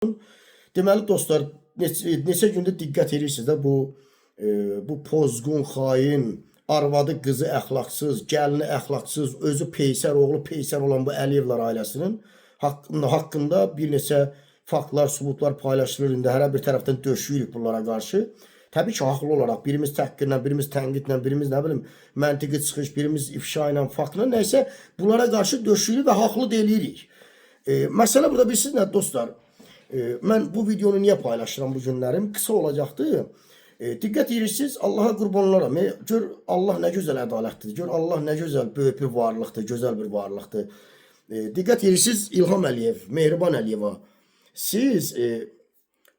Deməli dostlar, neçə gündür diqqət edirsiniz də bu pozğun, xain, arvadı, qızı əxlaqsız, gəlini əxlaqsız, özü peysər, oğlu peysər olan bu Əliyevlər ailəsinin haqqında bir neçə faktlar, subutlar paylaşılır. İndi hər bir tərəfdən döşüyürük bunlara qarşı. Təbii ki, haqlı olaraq birimiz təhqirlə, birimiz tənqidlə, birimiz nə bilim məntiqi çıxış, birimiz ifşa ilə, faktla nəysə bunlara qarşı döşüyürük və haqlı deyirik. Məsələ burada bilirsiniz nə dostlar? Mən bu videonu niyə paylaşıram bu günlərim? Qısa olacaqdır. Diqqət edirsiniz, Allaha qurban olaram. Gör Allah nə gözəl ədalətlidir. Gör Allah nə gözəl böyük bir varlıqdır, gözəl bir varlıqdır. Diqqət edirsiniz İlham Əliyev, Mehriban Əliyeva. Siz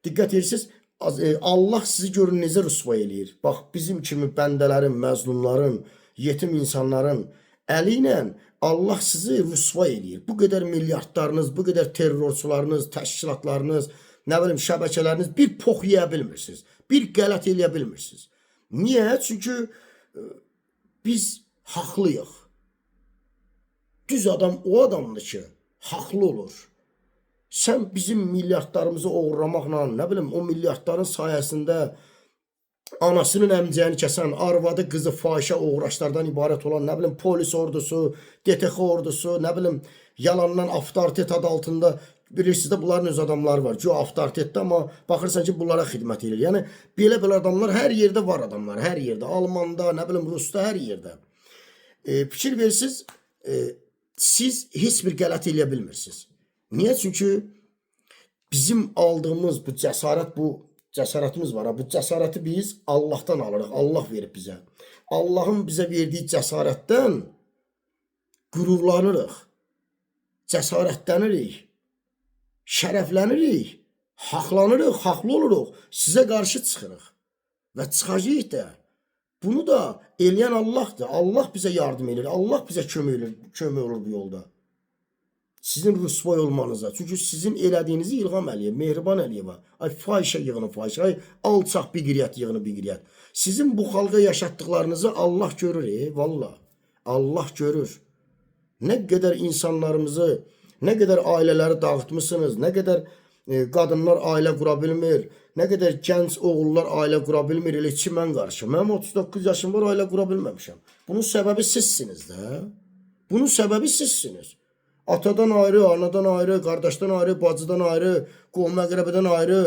diqqət edirsiniz, Allah sizi görün necə rüsva eləyir. Bax, bizim kimi bəndələrin, məzlumların, yetim insanların əli ilə Allah sizi rüsva eləyir. Bu qədər milyardlarınız, bu qədər terrorçularınız, təşkilatlarınız, nə bilim şəbəkələriniz bir pox yeyə bilmirsiniz. Bir qələt eləyə bilmirsiniz. Niyə? Çünki biz haqlıyıq. Düz adam o adamdır ki, haqlı olur. Sən bizim milyardlarımızı oğurlamaqla, nə bilim o milyardların sayəsində anasının əmcəyini kəsən, arvadı, qızı fahişə uğraşlardan ibarət olan, nə bilim polis ordusu, DTX ordusu, nə bilim yalandan avtoritet adı altında bilirsiniz də bunların öz adamları var. Cu avtoritetdə amma baxırsan ki bunlara xidmət edir. Yəni belə adamlar hər yerdə var adamlar, hər yerdə. Almanda, nə bilim Rusda, hər yerdə. Fikir verirsiniz, siz heç bir qələt eləyə bilmirsiniz. Niyə? Çünki bizim aldığımız bu cəsarətimiz var. Bu cəsarəti biz Allah'tan alırıq. Allah verib bizə. Allah'ın bizə verdiyi cəsarətdən qürurlanırıq. Cəsarətlənirik. Şərəflənirik. Haqlanırıq, haqlı oluruq. Sizə qarşı çıxırıq. Və çıxacağıq da. Bunu da eləyən Allah'dır. Allah bizə yardım edir. Allah bizə kömək olur bu yolda. Sizin rüsvay olmanıza. Çünki sizin elədiyinizi İlham Əliyev, Mehriban Əliyeva, ay fahişə yığını fahişə, ay alçaq biqiriyyət yığını biqiriyyət. Sizin bu xalqa yaşatdıqlarınızı Allah görür, valla. Allah görür. Nə qədər insanlarımızı, nə qədər ailələri dağıtmışsınız, nə qədər qadınlar ailə qura bilmir, nə qədər gənc oğullar ailə qura bilmir, elə ki mən qarşı. Mənim 39 yaşım var, ailə qura bilməmişəm. Bunun səbəbi sizsiniz də. Bunun səbəbi sizsiniz. Atadan ayrı, anadan ayrı, qardaşdan ayrı, bacıdan ayrı, qohum əqrəbədən ayrı.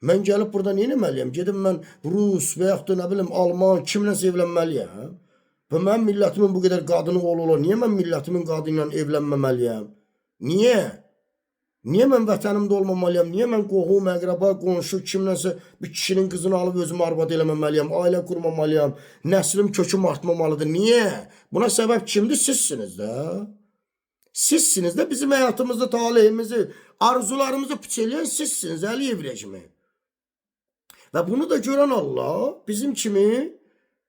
Mən gəlib burada nə etməliyəm? Gedim mən Rus və yaxud da nə bilim Alman kimləsə evlənməliyəm? Və mənim millətimin bu qədər qadını olur. Niyə mən millətimin qadını ilə evlənməməliyəm? Niyə? Niyə mən vətənimdə olmamalıyam? Niyə mən qohum, əqrəba, qonşu kimləsə bir kişinin qızını alıb özümü arvad eləməməliyəm? Ailə qurmamalıyam? Nəslim köküm artmamalıdır. Niyə? Buna səbəb kimdir? Sizsiniz də. Sizsiniz də bizim həyatımızda talihimizi, arzularımızı piçeləyən sizsiniz, Əliyev rejimi. Və bunu da görən Allah bizim kimi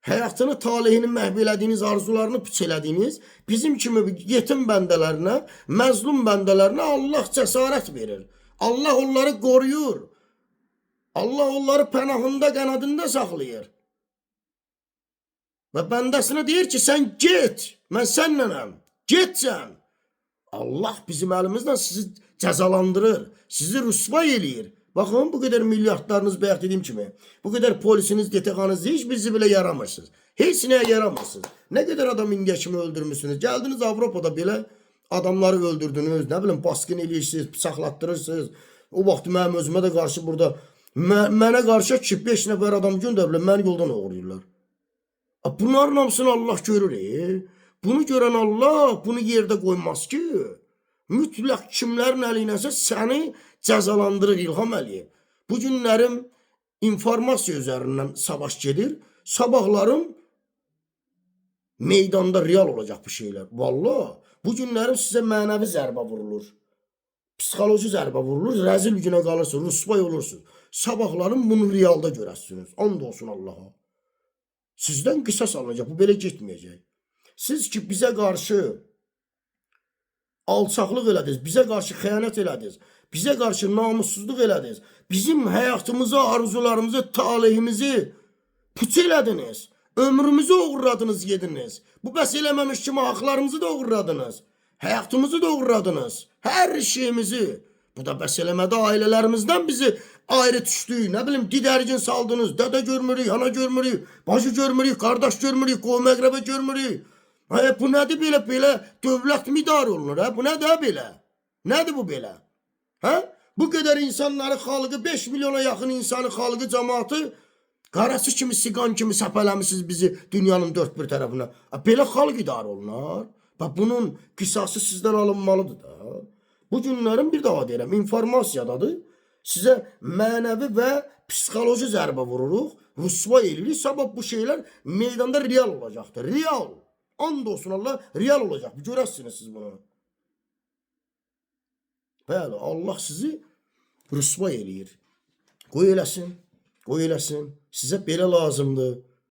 həyatını, talihini məhv elədiyiniz, arzularını piçelədiyiniz, bizim kimi yetim bəndələrinə, məzlum bəndələrinə Allah cəsarət verir. Allah onları qoruyur. Allah onları pənahında, qənadında saxlayır. Və bəndəsinə deyir ki, sən get, mən sənnənəm, getsən. Allah bizim əlimizdən sizi cəzalandırır, sizi rüsva eləyir. Baxın, bu qədər milyardlarınız bayaq dediyim kimi, bu qədər polisiniz, DTX-nız heç bizi belə yaramırsınız. Heç nəyə yaramırsınız. Nə qədər adam indiyə kimi öldürmüşsünüz. Gəldiniz Avropada belə adamları öldürdünüz, nə bilim, baskın eləyirsiniz, bıçaqlatdırırsınız. O vaxt mənim özümə də qarşı burada, mənə qarşı ki, 5 nəfər adam göndəriblər, məni yoldan uğurlayırlar. Bunların hamısını Allah görür. Bunu görən Allah bunu yerdə qoymaz ki, mütləq kimlərin əliyinəsə səni cəzalandırır İlham Əliyev. Bu günlərim informasiya üzərindən savaş gedir, sabahlarım meydanda real olacaq bu şeylər. Vallahi, bu günlərim sizə mənəvi zərbə vurulur, psixoloji zərbə vurulur, rəzil günə qalırsınız, rüsvay olursunuz. Sabahlarım bunu realda görəsiniz, and olsun Allaha. Sizdən qisas alınacaq, bu belə getməyəcək. Siz ki bizə qarşı alçaqlıq elədiniz, bizə qarşı xəyanət elədiniz, bizə qarşı namussuzluq elədiniz, bizim həyatımızı, arzularımızı, talihimizi puç elədiniz, ömrümüzü uğurladınız, yediniz. Bu bəs eləməmiş kimi haqlarımızı da uğurladınız, həyatımızı da uğurladınız, hər şeyimizi. Bu da bəs eləmədi ailələrimizdən bizi ayrı düşdük. Nə bilim didərgin saldınız. Dədə görmürük, ana görmürük, bacı görmürük, qardaş görmürük, qohum-əqrəbə görmürük. Bu nədir belə dövlət mi idarə olunur? Bu nədir belə? Nədir bu belə? Bu qədər insanları, xalqı, 5 milyona yaxın insanı, xalqı, cəmaatı qarası kimi, siqan kimi səpələmişsiniz bizi dünyanın dörd bir tərəfinə. Belə xalq idarə olunar. Bunun qisası sizdən alınmalıdır da. Bu günlərin bir daha deyirəm, informasiyadadır. Sizə mənəvi və psixoloji zərbə vururuq, rüsva edirik. Sabah bu şeylər meydanda real olacaqdır. Real. And olsun Allah, real olacaq. Görərsiniz siz bunu. Bəli, Allah sizi rüsva eləyir. Qoy eləsin. Qoy eləsin. Sizə belə lazımdır.